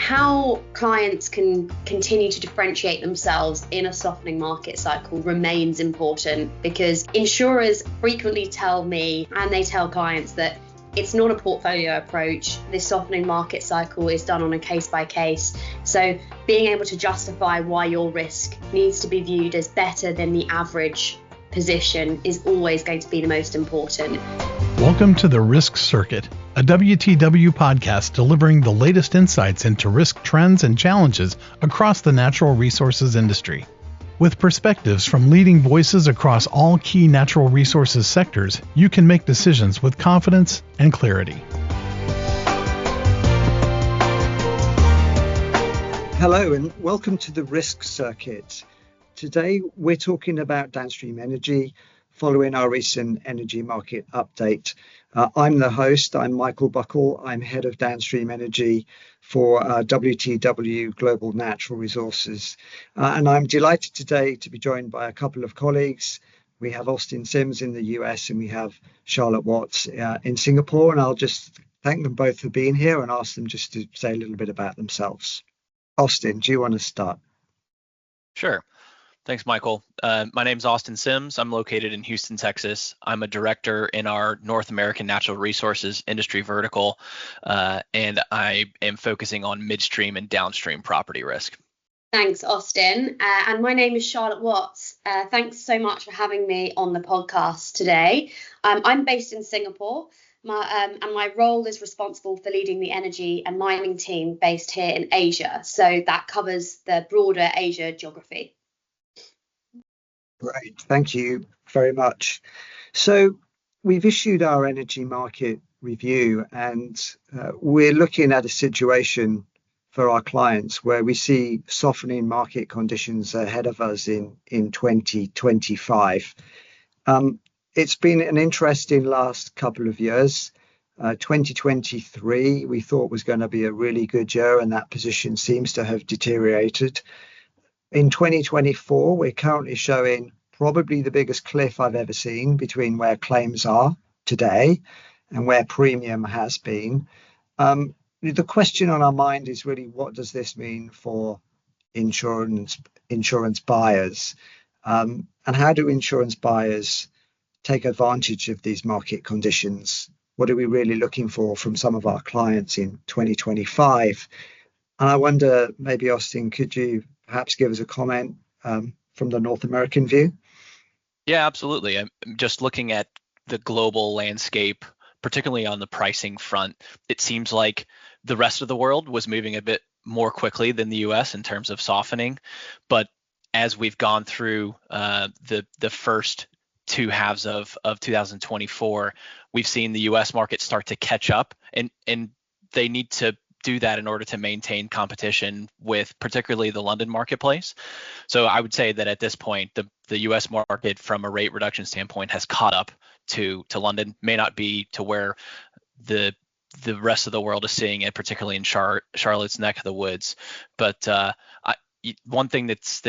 how clients can continue to differentiate themselves in a softening market cycle remains important, because insurers frequently tell me and they tell clients that it's not a portfolio approach. This softening market cycle is done on a case by case. So being able to justify why your risk needs to be viewed as better than the average position is always going to be the most important. Welcome to the Risk Circuit, a WTW podcast delivering the latest insights into risk trends and challenges across the natural resources industry. With perspectives from leading voices across all key natural resources sectors, you can make decisions with confidence and clarity. Hello and welcome to the Risk Circuit. Today we're talking about downstream energy following our recent energy market update. I'm the host. I'm Michael Buckle. I'm head of downstream energy for WTW Global Natural Resources. And I'm delighted today to be joined by a couple of colleagues. We have Austin Sims in the US and we have Charlotte Watts in Singapore. And I'll just thank them both for being here and ask them just to say a little bit about themselves. Austin, do you want to start? Sure. Thanks, Michael. My name's Austin Sims. I'm located in Houston, Texas. I'm a director in our North American natural resources industry vertical, and I am focusing on midstream and downstream property risk. Thanks, Austin. And my name is Charlotte Watts. Thanks so much for having me on the podcast today. I'm based in Singapore, and my role is responsible for leading the energy and mining team based here in Asia. So that covers the broader Asia geography. Great, thank you very much. So we've issued our energy market review and we're looking at a situation for our clients where we see softening market conditions ahead of us in 2025. It's been an interesting last couple of years. 2023 we thought was going to be a really good year and that position seems to have deteriorated. In 2024, we're currently showing probably the biggest cliff I've ever seen between where claims are today and where premium has been. The question on our mind is really, what does this mean for insurance buyers? And how do insurance buyers take advantage of these market conditions? What are we really looking for from some of our clients in 2025? And I wonder, maybe Austin, could you perhaps give us a comment from the North American view? Yeah, absolutely. I'm just looking at the global landscape, particularly on the pricing front. It seems like the rest of the world was moving a bit more quickly than the US in terms of softening. But as we've gone through the first two halves of 2024, we've seen the US market start to catch up, and they need to do that in order to maintain competition with particularly the London marketplace. So I would say that at this point, the US market from a rate reduction standpoint has caught up to London. May not be to where the rest of the world is seeing it, particularly in Charlotte's neck of the woods. But one thing that's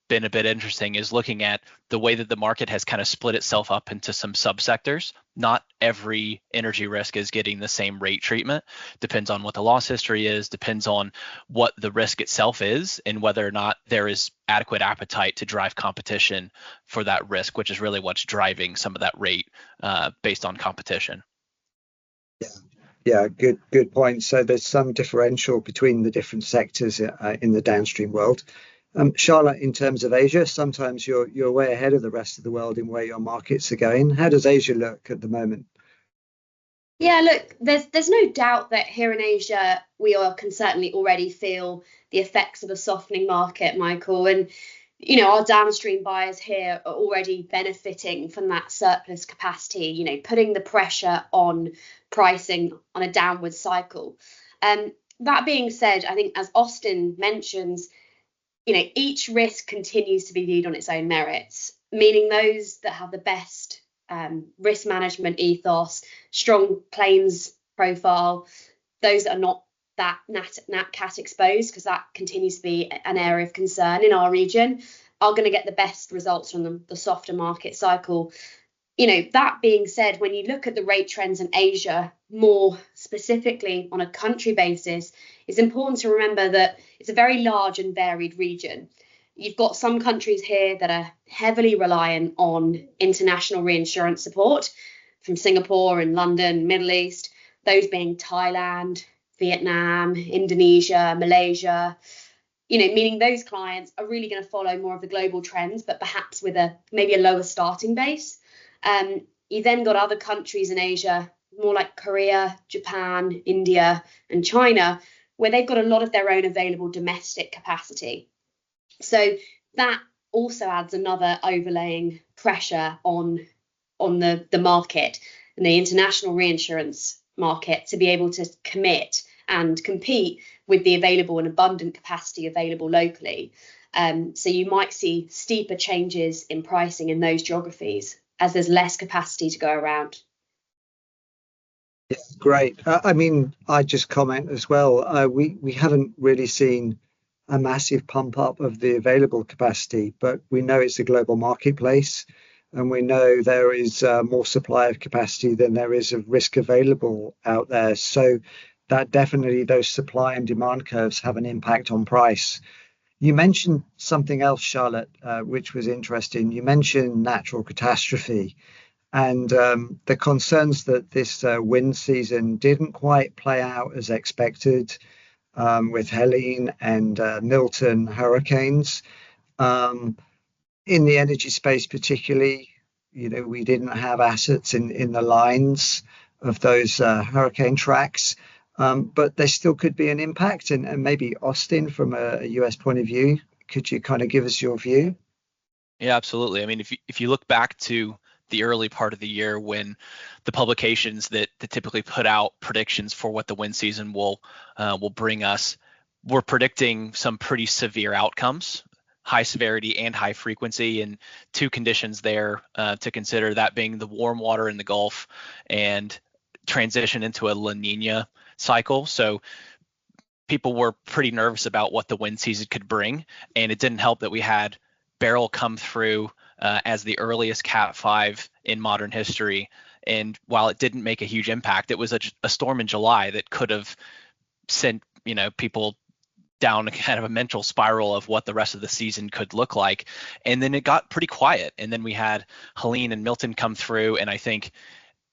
been a bit interesting is looking at the way that the market has kind of split itself up into some subsectors. Not every energy risk is getting the same rate treatment. Depends on what the loss history is, depends on what the risk itself is, and whether or not there is adequate appetite to drive competition for that risk, which is really what's driving some of that rate based on competition. Yeah, good point. So there's some differential between the different sectors in the downstream world. Charlotte, in terms of Asia, sometimes you're way ahead of the rest of the world in where your markets are going. How does Asia look at the moment? Yeah, look, there's no doubt that here in Asia, can certainly already feel the effects of a softening market, Michael. And, our downstream buyers here are already benefiting from that surplus capacity, putting the pressure on pricing on a downward cycle. That being said, I think as Austin mentions, each risk continues to be viewed on its own merits, meaning those that have the best risk management ethos, strong claims profile, those that are not that nat cat exposed, because that continues to be an area of concern in our region, are going to get the best results from the softer market cycle. That being said, when you look at the rate trends in Asia, more specifically on a country basis, it's important to remember that it's a very large and varied region. You've got some countries here that are heavily reliant on international reinsurance support from Singapore and London, Middle East, those being Thailand, Vietnam, Indonesia, Malaysia, meaning those clients are really going to follow more of the global trends, but perhaps with maybe a lower starting base. You then got other countries in Asia, more like Korea, Japan, India, and China, where they've got a lot of their own available domestic capacity. So that also adds another overlaying pressure on the market and the international reinsurance market to be able to commit and compete with the available and abundant capacity available locally. So you might see steeper changes in pricing in those geographies as there's less capacity to go around. Yeah, great. I just comment as well. We haven't really seen a massive pump up of the available capacity, but we know it's a global marketplace, and we know there is more supply of capacity than there is of risk available out there. So that definitely, those supply and demand curves have an impact on price. You mentioned something else, Charlotte, which was interesting. You mentioned natural catastrophe and the concerns that this wind season didn't quite play out as expected with Helene and Milton hurricanes. In the energy space particularly, we didn't have assets in the lines of those hurricane tracks. But there still could be an impact, and maybe Austin, from a US point of view, could you kind of give us your view? Yeah, absolutely. I mean, if you look back to the early part of the year when the publications that typically put out predictions for what the wind season will bring us, we're predicting some pretty severe outcomes, high severity and high frequency, and two conditions there to consider, that being the warm water in the Gulf and transition into a La Nina cycle. So people were pretty nervous about what the wind season could bring, and it didn't help that we had Beryl come through as the earliest Cat 5 in modern history. And while it didn't make a huge impact, it was a storm in July that could have sent people down kind of a mental spiral of what the rest of the season could look like. And then it got pretty quiet. And then we had Helene and Milton come through, and I think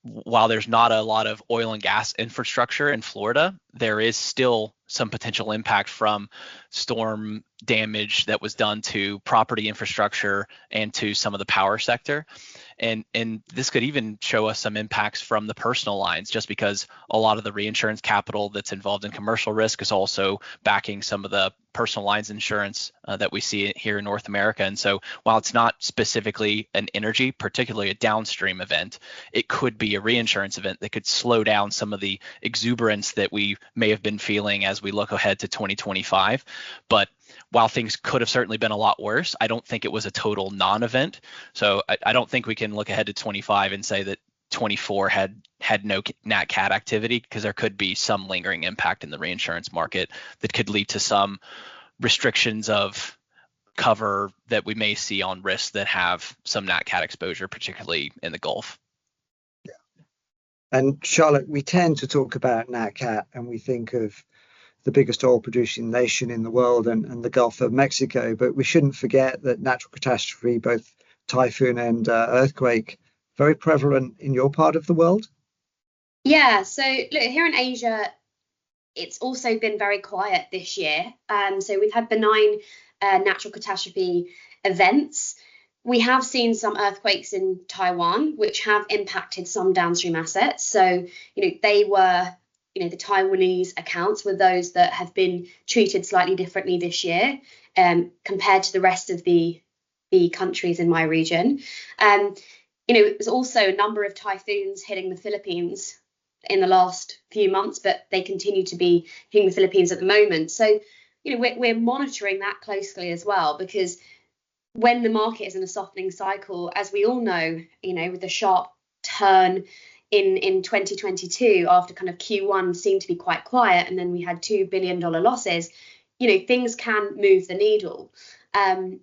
while there's not a lot of oil and gas infrastructure in Florida, there is still some potential impact from storm damage that was done to property infrastructure and to some of the power sector. And this could even show us some impacts from the personal lines, just because a lot of the reinsurance capital that's involved in commercial risk is also backing some of the personal lines insurance that we see here in North America. And so while it's not specifically an energy, particularly a downstream event, it could be a reinsurance event that could slow down some of the exuberance that we may have been feeling as we look ahead to 2025. But while things could have certainly been a lot worse, I don't think it was a total non-event. So I don't think we can look ahead to 25 and say that 24 had no nat cat activity, because there could be some lingering impact in the reinsurance market that could lead to some restrictions of cover that we may see on risks that have some nat cat exposure, particularly in the Gulf. Yeah. And Charlotte, we tend to talk about nat cat and we think of the biggest oil producing nation in the world and the Gulf of Mexico, but we shouldn't forget that natural catastrophe, both typhoon and earthquake, very prevalent in your part of the world. Yeah, so look, here in Asia, it's also been very quiet this year. So we've had benign natural catastrophe events. We have seen some earthquakes in Taiwan, which have impacted some downstream assets. So, they were, the Taiwanese accounts were those that have been treated slightly differently this year compared to the rest of the countries in my region. There's also a number of typhoons hitting the Philippines in the last few months, but they continue to be hitting the Philippines at the moment. So, we're monitoring that closely as well, because when the market is in a softening cycle, as we all know, with the sharp turn in 2022 after kind of Q1 seemed to be quite quiet, and then we had $2 billion losses, things can move the needle. I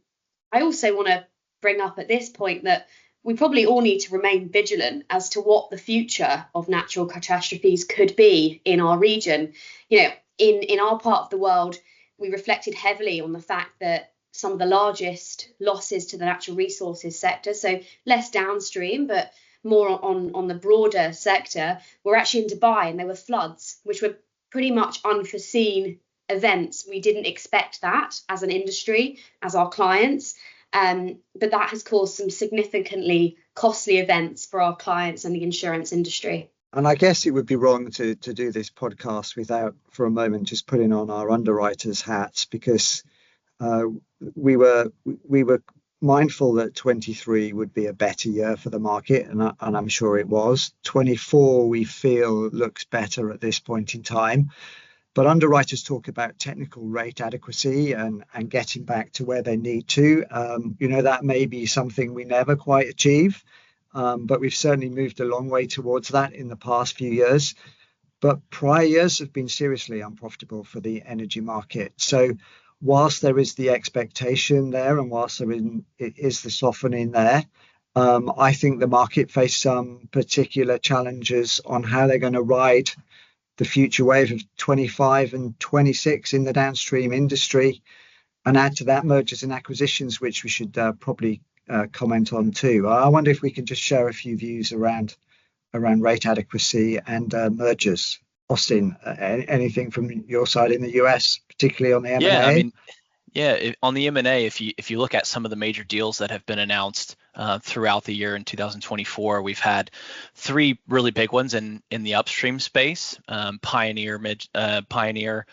also want to bring up at this point that we probably all need to remain vigilant as to what the future of natural catastrophes could be in our region. In our part of the world, we reflected heavily on the fact that some of the largest losses to the natural resources sector, so less downstream, but more on the broader sector, were actually in Dubai, and there were floods, which were pretty much unforeseen events. We didn't expect that as an industry, as our clients. But that has caused some significantly costly events for our clients and the insurance industry. And I guess it would be wrong to do this podcast without, for a moment, just putting on our underwriters' hats, because we were mindful that 23 would be a better year for the market, and I'm sure it was. 24, we feel, looks better at this point in time. But underwriters talk about technical rate adequacy and getting back to where they need to. That may be something we never quite achieve, but we've certainly moved a long way towards that in the past few years. But prior years have been seriously unprofitable for the energy market. So whilst there is the expectation there, and whilst there is the softening there, I think the market faced some particular challenges on how they're going to ride the future wave of 25 and 26 in the downstream industry, and add to that mergers and acquisitions, which we should probably comment on too. I wonder if we can just share a few views around rate adequacy and mergers. Austin, anything from your side in the US, particularly on the M&A? On the M&A, if you look at some of the major deals that have been announced throughout the year in 2024, we've had three really big ones in the upstream space: Pioneer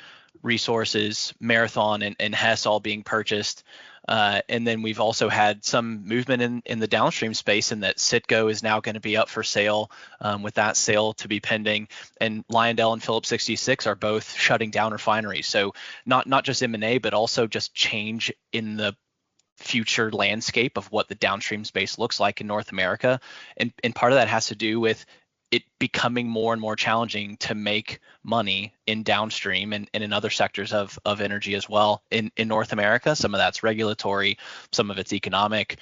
Resources, Marathon, and Hess all being purchased. And then we've also had some movement in the downstream space, in that Citgo is now going to be up for sale, with that sale to be pending. And Lyondell and Phillips 66 are both shutting down refineries. So not just M&A, but also just change in the future landscape of what the downstream space looks like in North America. And part of that has to do with it becoming more and more challenging to make money in downstream and in other sectors of energy as well in North America. Some of that's regulatory, some of it's economic,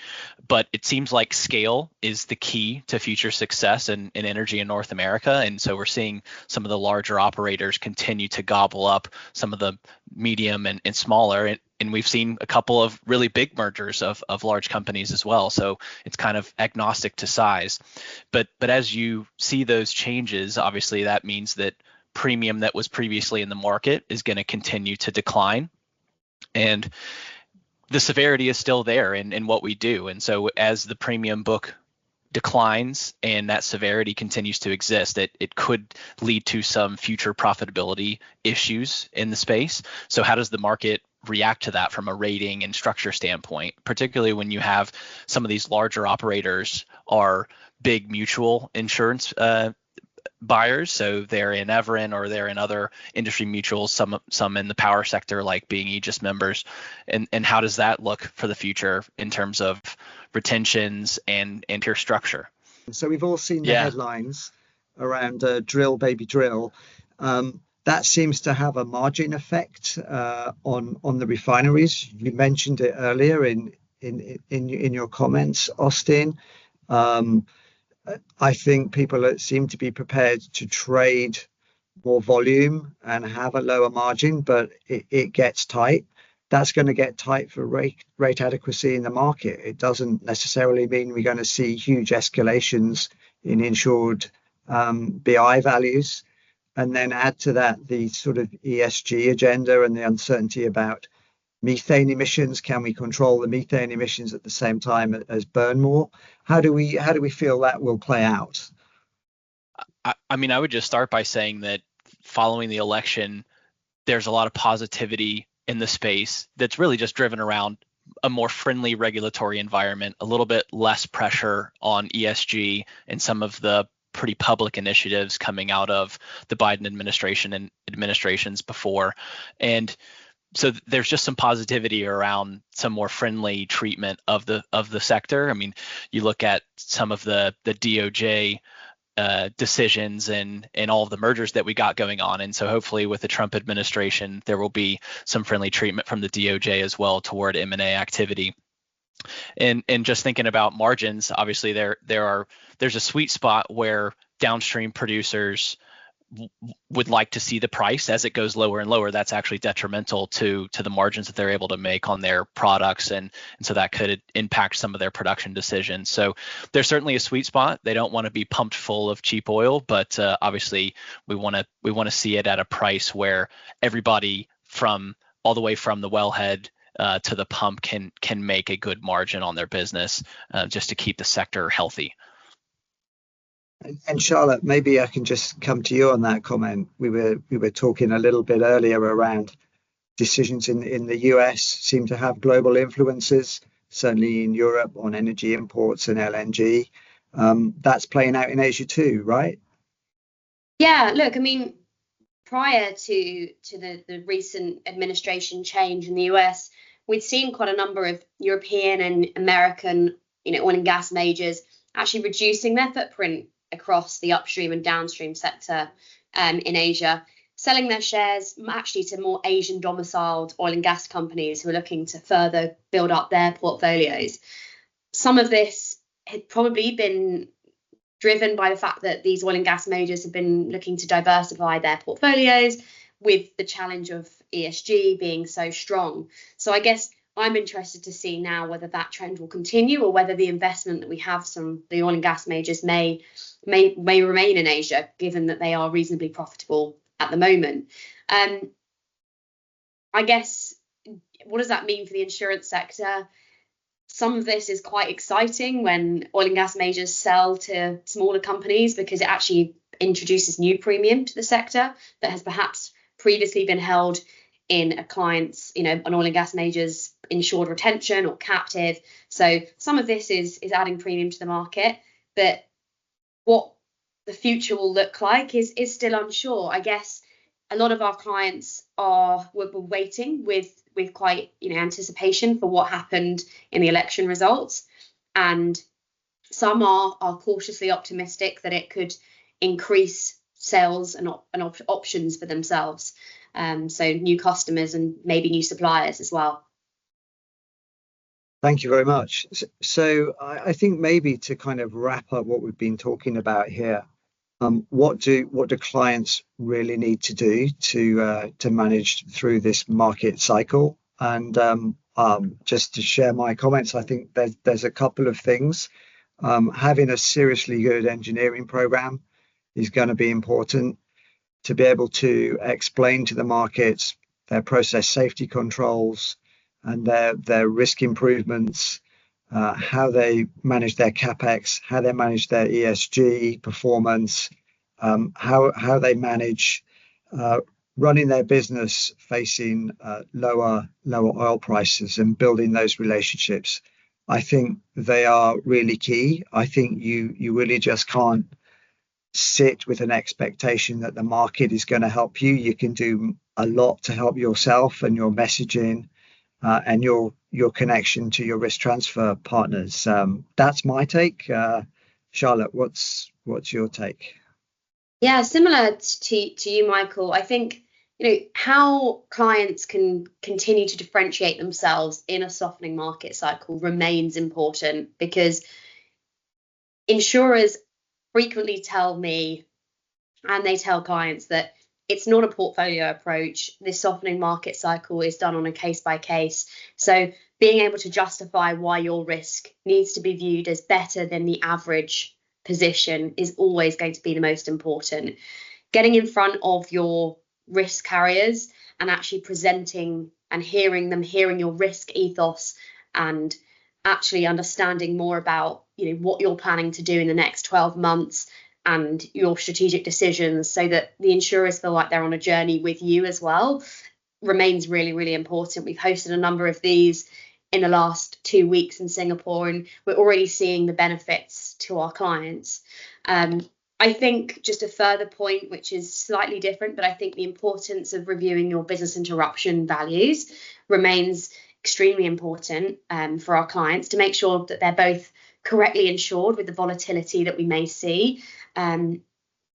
but it seems like scale is the key to future success in energy in North America. And so we're seeing some of the larger operators continue to gobble up some of the medium and smaller. And we've seen a couple of really big mergers of large companies as well. So it's kind of agnostic to size. But as you see those changes, obviously that means that premium that was previously in the market is going to continue to decline. And the severity is still there in what we do. And so as the premium book declines and that severity continues to exist, it could lead to some future profitability issues in the space. So how does the market react to that from a rating and structure standpoint, particularly when you have some of these larger operators are big mutual insurance buyers? So they're in Everin, or they're in other industry mutuals, some in the power sector, like being Aegis members. And how does that look for the future in terms of retentions and pure structure? So we've all seen the headlines around drill baby drill. That seems to have a margin effect on the refineries. You mentioned it earlier in your comments, Austin. I think people seem to be prepared to trade more volume and have a lower margin, but it gets tight. That's going to get tight for rate adequacy in the market. It doesn't necessarily mean we're going to see huge escalations in insured BI values. And then add to that the sort of ESG agenda and the uncertainty about methane emissions. Can we control the methane emissions at the same time as burn more? How do we feel that will play out? I mean, I would just start by saying that following the election, there's a lot of positivity in the space that's really just driven around a more friendly regulatory environment, a little bit less pressure on ESG, and some of the pretty public initiatives coming out of the Biden administration and administrations before. And so there's just some positivity around some more friendly treatment of the sector. I mean, you look at some of the DOJ decisions and all of the mergers that we got going on. And so hopefully with the Trump administration, there will be some friendly treatment from the DOJ as well toward M&A activity. And just thinking about margins, obviously there's a sweet spot where downstream producers would like to see the price as it goes lower and lower. That's actually detrimental to the margins that they're able to make on their products, and so that could impact some of their production decisions. So there's certainly a sweet spot. They don't want to be pumped full of cheap oil, but obviously we want to see it at a price where everybody from all the way from the wellhead to the pump can make a good margin on their business, just to keep the sector healthy. And Charlotte, maybe I can just come to you on that comment. We were talking a little bit earlier around decisions in the US seem to have global influences, certainly in Europe on energy imports and LNG. That's playing out in Asia too, right? Yeah, look, I mean, prior to the recent administration change in the US, we'd seen quite a number of European and American, oil and gas majors actually reducing their footprint across the upstream and downstream sector in Asia, selling their shares actually to more Asian domiciled oil and gas companies who are looking to further build up their portfolios. Some of this had probably been driven by the fact that these oil and gas majors have been looking to diversify their portfolios with the challenge of ESG being so strong. So I guess I'm interested to see now whether that trend will continue or whether the investment that we have from the oil and gas majors may remain in Asia, given that they are reasonably profitable at the moment. I guess, what does that mean for the insurance sector? Some of this is quite exciting when oil and gas majors sell to smaller companies, because it actually introduces new premium to the sector that has perhaps previously been held in a client's, an oil and gas major's insured retention or captive. So some of this is adding premium to the market, but what the future will look like is still unsure. I guess a lot of our clients were waiting with quite anticipation for what happened in the election results, and some are cautiously optimistic that it could increase sales and options for themselves, so new customers and maybe new suppliers as well. Thank you very much. So I think maybe to kind of wrap up what we've been talking about here, what do clients really need to do to manage through this market cycle? And just to share my comments, I think there's a couple of things. Having a seriously good engineering program is going to be important to be able to explain to the markets their process safety controls and their risk improvements, how they manage their capex, how they manage their ESG performance, how they manage running their business facing lower oil prices and building those relationships. I think they are really key. I think you really just can't sit with an expectation that the market is going to help you. You can do a lot to help yourself and your messaging and your connection to your risk transfer partners. That's my take. Charlotte, what's your take? Yeah, similar to you, Michael. I think how clients can continue to differentiate themselves in a softening market cycle remains important, because insurers frequently tell me, and they tell clients, that it's not a portfolio approach. This softening market cycle is done on a case by case. So being able to justify why your risk needs to be viewed as better than the average position is always going to be the most important. Getting in front of your risk carriers and actually presenting and hearing your risk ethos, and actually understanding more about what you're planning to do in the next 12 months and your strategic decisions, so that the insurers feel like they're on a journey with you as well, remains really, really important. We've hosted a number of these in the last 2 weeks in Singapore, and we're already seeing the benefits to our clients. I think just a further point, which is slightly different, but I think the importance of reviewing your business interruption values remains extremely important for our clients, to make sure that they're both correctly insured with the volatility that we may see,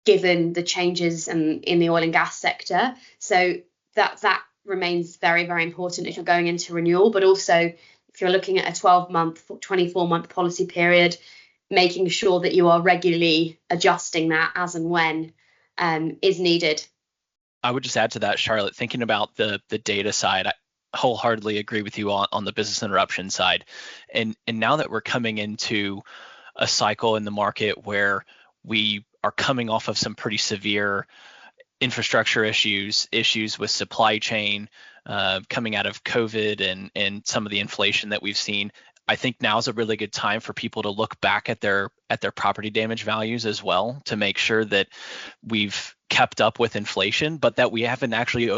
given the changes in the oil and gas sector. So that remains very, very important if you're going into renewal, but also if you're looking at a 12-month, 24-month policy period, making sure that you are regularly adjusting that as and when is needed. I would just add to that, Charlotte, thinking about the data side, I wholeheartedly agree with you on the business interruption side. And now that we're coming into a cycle in the market where we are coming off of some pretty severe infrastructure issues with supply chain, coming out of COVID and some of the inflation that we've seen, I think now is a really good time for people to look back at their property damage values as well, to make sure that we've kept up with inflation, but that we haven't actually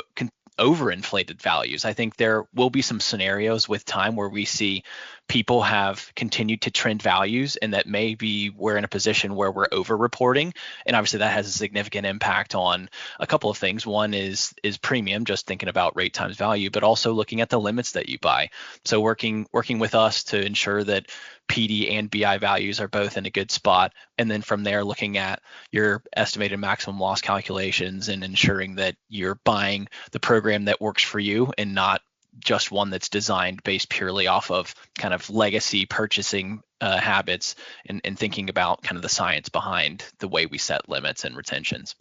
overinflated values. I think there will be some scenarios with time where we see people have continued to trend values, and that maybe we're in a position where we're over reporting. And obviously that has a significant impact on a couple of things. One is premium, just thinking about rate times value, but also looking at the limits that you buy. So working with us to ensure that PD and BI values are both in a good spot. And then from there, looking at your estimated maximum loss calculations and ensuring that you're buying the program that works for you and not just one that's designed based purely off of kind of legacy purchasing habits, and thinking about kind of the science behind the way we set limits and retentions.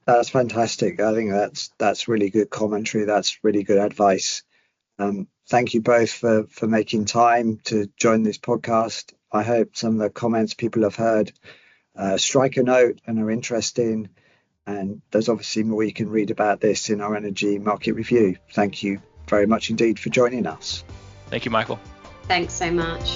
That's fantastic. I think that's really good commentary. That's really good advice. Thank you both for making time to join this podcast. I hope some of the comments people have heard strike a note and are interesting. And there's obviously more you can read about this in our Energy Market Review. Thank you very much indeed for joining us. Thank you, Michael. Thanks so much.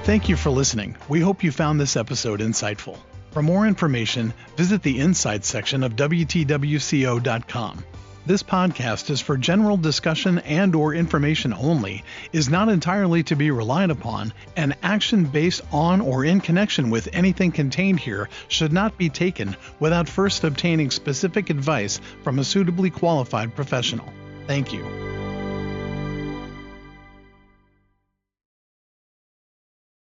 Thank you for listening. We hope you found this episode insightful. For more information, visit the Insights section of WTWCO.com. This podcast is for general discussion and/or information only, is not entirely to be relied upon, and action based on or in connection with anything contained here should not be taken without first obtaining specific advice from a suitably qualified professional. Thank you.